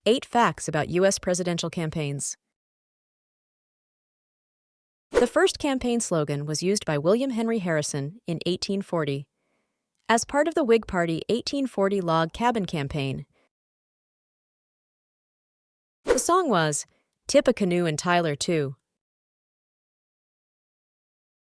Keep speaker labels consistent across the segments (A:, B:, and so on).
A: 8 Facts about U.S. Presidential Campaigns. The first campaign slogan was used by William Henry Harrison in 1840. As part of the Whig Party 1840 Log Cabin Campaign, the song was, "Tip a Canoe and Tyler Too."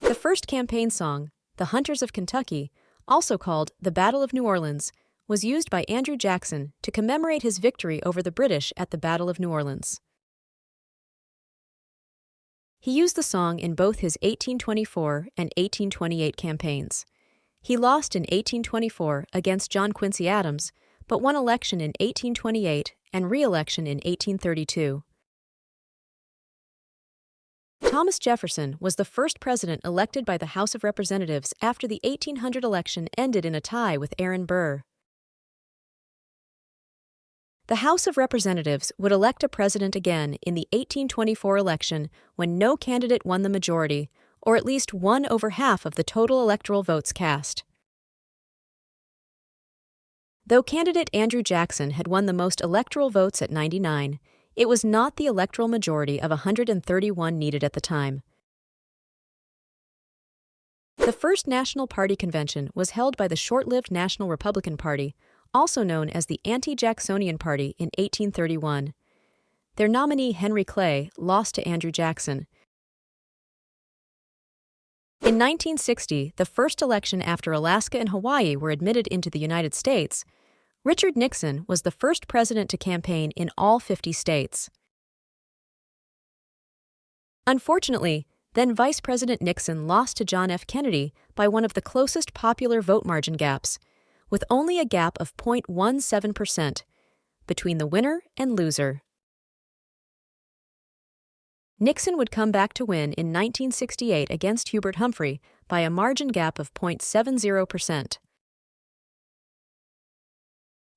A: The first campaign song, "The Hunters of Kentucky," also called "The Battle of New Orleans," was used by Andrew Jackson to commemorate his victory over the British at the Battle of New Orleans. He used the song in both his 1824 and 1828 campaigns. He lost in 1824 against John Quincy Adams, but won election in 1828 and re-election in 1832. Thomas Jefferson was the first president elected by the House of Representatives after the 1800 election ended in a tie with Aaron Burr. The House of Representatives would elect a president again in the 1824 election when no candidate won the majority, or at least won over half of the total electoral votes cast. Though candidate Andrew Jackson had won the most electoral votes at 99, it was not the electoral majority of 131 needed at the time. The first National Party convention was held by the short-lived National Republican Party, also known as the Anti-Jacksonian Party, in 1831. Their nominee Henry Clay lost to Andrew Jackson. In 1960, the first election after Alaska and Hawaii were admitted into the United States, Richard Nixon was the first president to campaign in all 50 states. Unfortunately, then Vice President Nixon lost to John F. Kennedy by one of the closest popular vote margin gaps, with only a gap of 0.17% between the winner and loser. Nixon would come back to win in 1968 against Hubert Humphrey by a margin gap of 0.70%.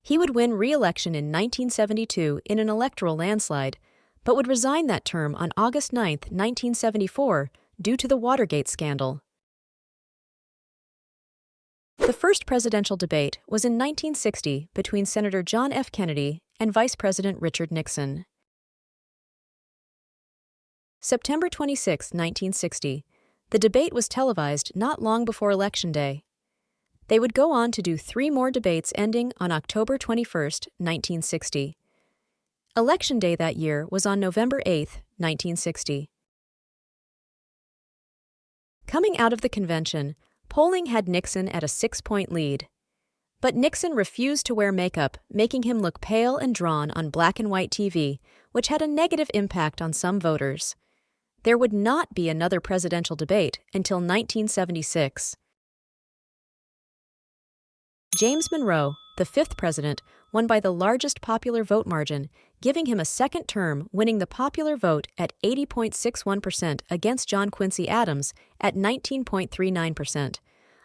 A: He would win re-election in 1972 in an electoral landslide, but would resign that term on August 9, 1974, due to the Watergate scandal. The first presidential debate was in 1960 between Senator John F. Kennedy and Vice President Richard Nixon. September 26, 1960, the debate was televised not long before Election Day. They would go on to do 3 more debates ending on October 21, 1960. Election Day that year was on November 8, 1960. Coming out of the convention, polling had Nixon at a 6-point lead. But Nixon refused to wear makeup, making him look pale and drawn on black and white TV, which had a negative impact on some voters. There would not be another presidential debate until 1976. James Monroe, the 5th president, won by the largest popular vote margin, giving him a second term, winning the popular vote at 80.61% against John Quincy Adams at 19.39%,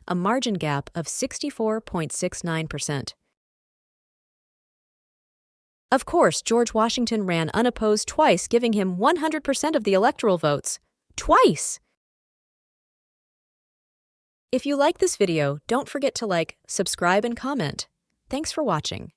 A: a margin gap of 64.69%. Of course, George Washington ran unopposed twice, giving him 100% of the electoral votes. Twice! If you like this video, don't forget to like, subscribe, and comment. Thanks for watching.